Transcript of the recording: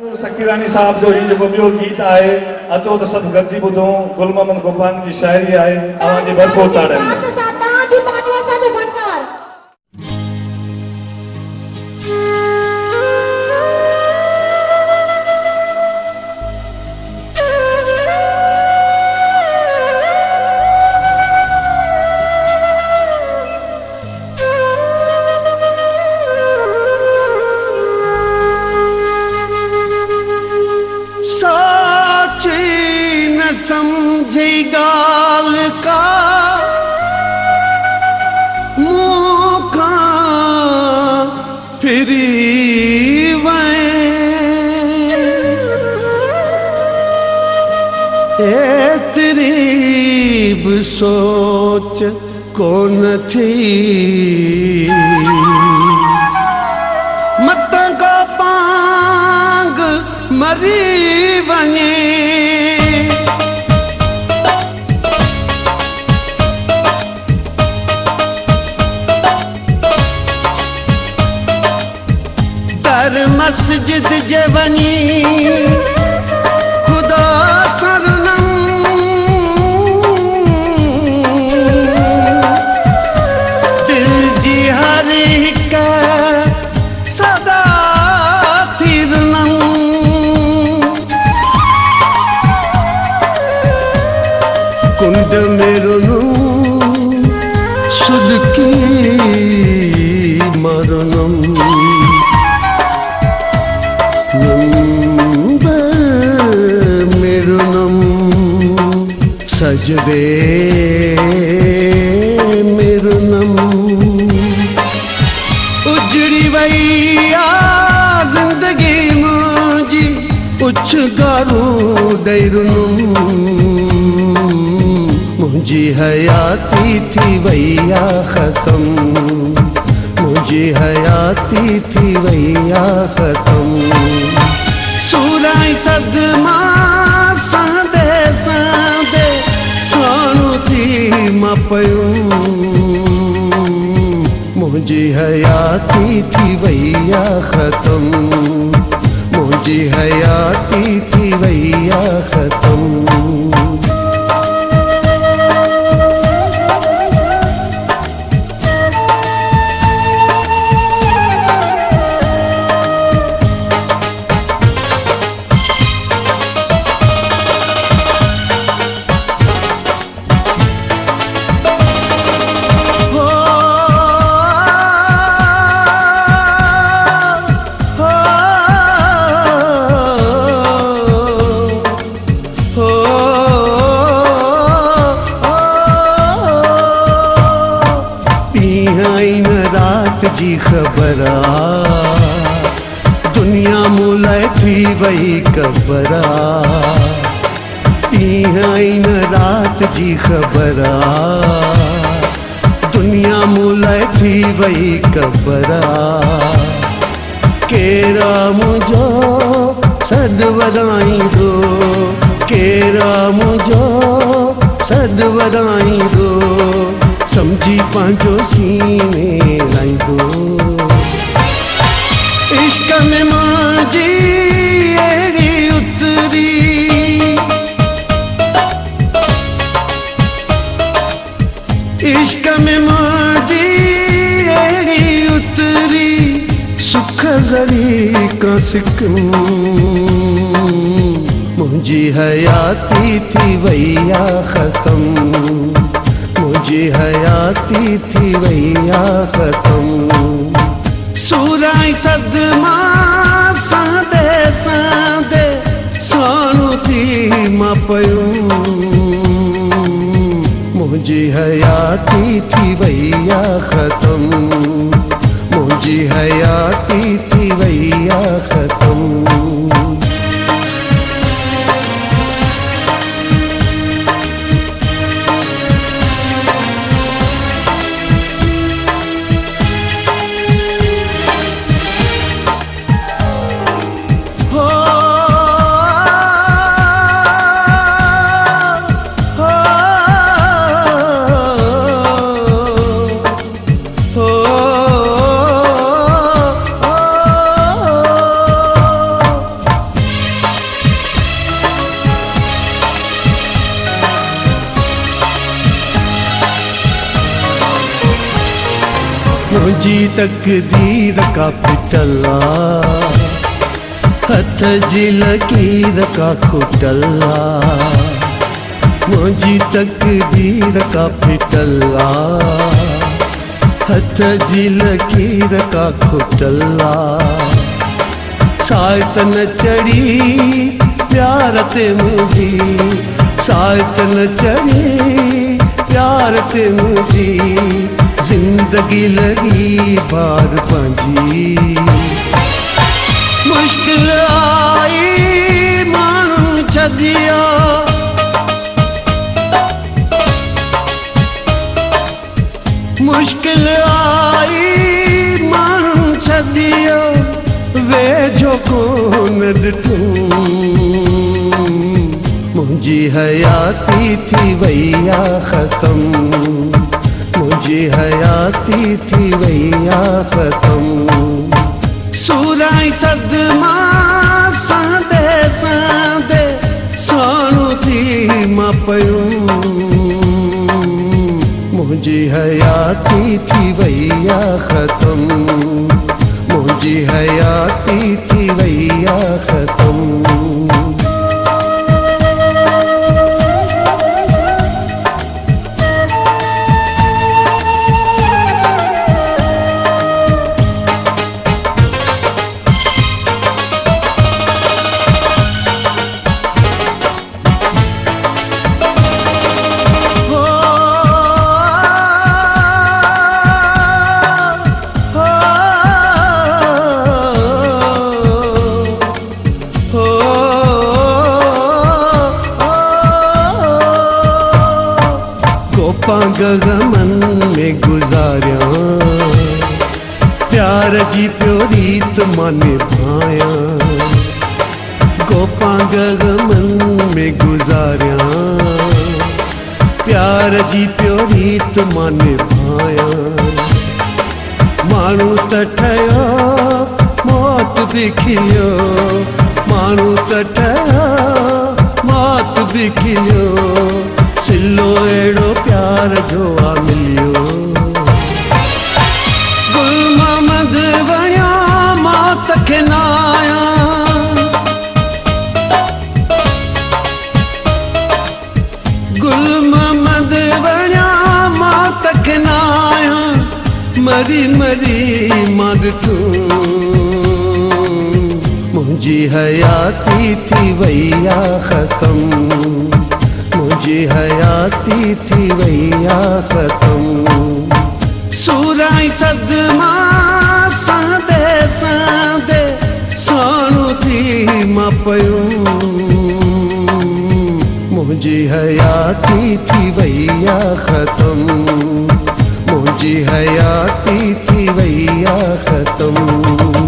सखीरानी साहब जो ही जो ॿियो गीत आहे अचो त सभु गॾिजी ॿुधूं। गुल मोहम्मद गोपान जी शायरी आहे, तव्हांजी भरपूर ताड़ियुनि। समझे गाल का मौका फिरी तेरी सोच को न थी मत को पांग मरी वने मस्जिद जे वनी खुदा सरनम दिल जी हर हिक सदा थिरनम कुंड में रुनू सुदकी मरनम सजदे मेरो नम उजड़ी वई आ जिंदगी मुंहिंजी उछ गारू ॾेरुनम मुंहिंजी हयाती थी वई आ ख़त्म मुंहिंजी हयाती थी वई आ ख़त्म सूराई सदमा सांदे सांदे साणु थी मां पयूं मुंहिंजी हयाती थी वई आ ख़त्म मुंहिंजी हयाती थी वई आ ख़त्म जी खबर दुनिया मुलाय थी वई कबरा इन रात जी खबर दुनिया मुलाय थी वई कबरा केरा मुझो सद वराईंदो केरा मुझो सद वराईंदो समझी पांजो सीने लाइबो इश्क में मांजी एड़ी उतरी इश्क में मांजी एड़ी उतरी सुख जरी का सिकम मुंहिंजी हयाती थी वई आ ख़त्म मुंहिंजी हयाती थी वई आ ख़त्म सूराई सदमा सांदे सांदे साणु थी मां पयूं मुंहिंजी हयाती थी वई आ ख़त्म मुंहिंजी हयाती थी वई आ ख़त्म मुंहिंजी तकदीर का पिटला हथ जी लकीर का खुटला मुंहिंजी तकदीर का पिटला हथ जी लकीर का खुटला सायत न चढ़ी प्यार ते मुंहिंजी सायत न चढ़ी प्यार ते मुंहिंजी जिंदगी लगी बार पंजी मुश्किल आई माण्हू छॾिया मुश्किल आई माण्हू छॾिया वेझो कोन ॾिठूं मुंहिंजी हयाती थी वई आहे ख़तम मुंहिंजी हयाती थी वई आहे ख़तम सूराई सदमा सांदे सांदे साणू थी मां पयूं मुंहिंजी हयाती थी वई आहे ख़तम मुंहिंजी हयाती थी वई आहे ख़तम गगमन में गुजारिया प्यार जी प्योरीत माने भाया गोपा गगमन में गुजारिया प्यार जी प्योरीत माने भाया माण्हू त ठहियो मौत भी खिलियो माण्हू त ठहियो मौत भी खिलियो सिलो एड़ो प्यार जो आ मिलियो गुल मोहम्मद बणिया मौत खे नाया गुल मोहम्मद बणिया मौत खे नाया मरी मरी मां ॾिठूं मुंहिंजी हयाती थी वई आहे ख़तम मुंहिंजी हयाती थी वई आहे ख़तम सूराई सदमा सांदे सांदे साणू थी मां पयूं मुंहिंजी हयाती थी वई आहे ख़तम मुंहिंजी हयाती थी वई आहे ख़तम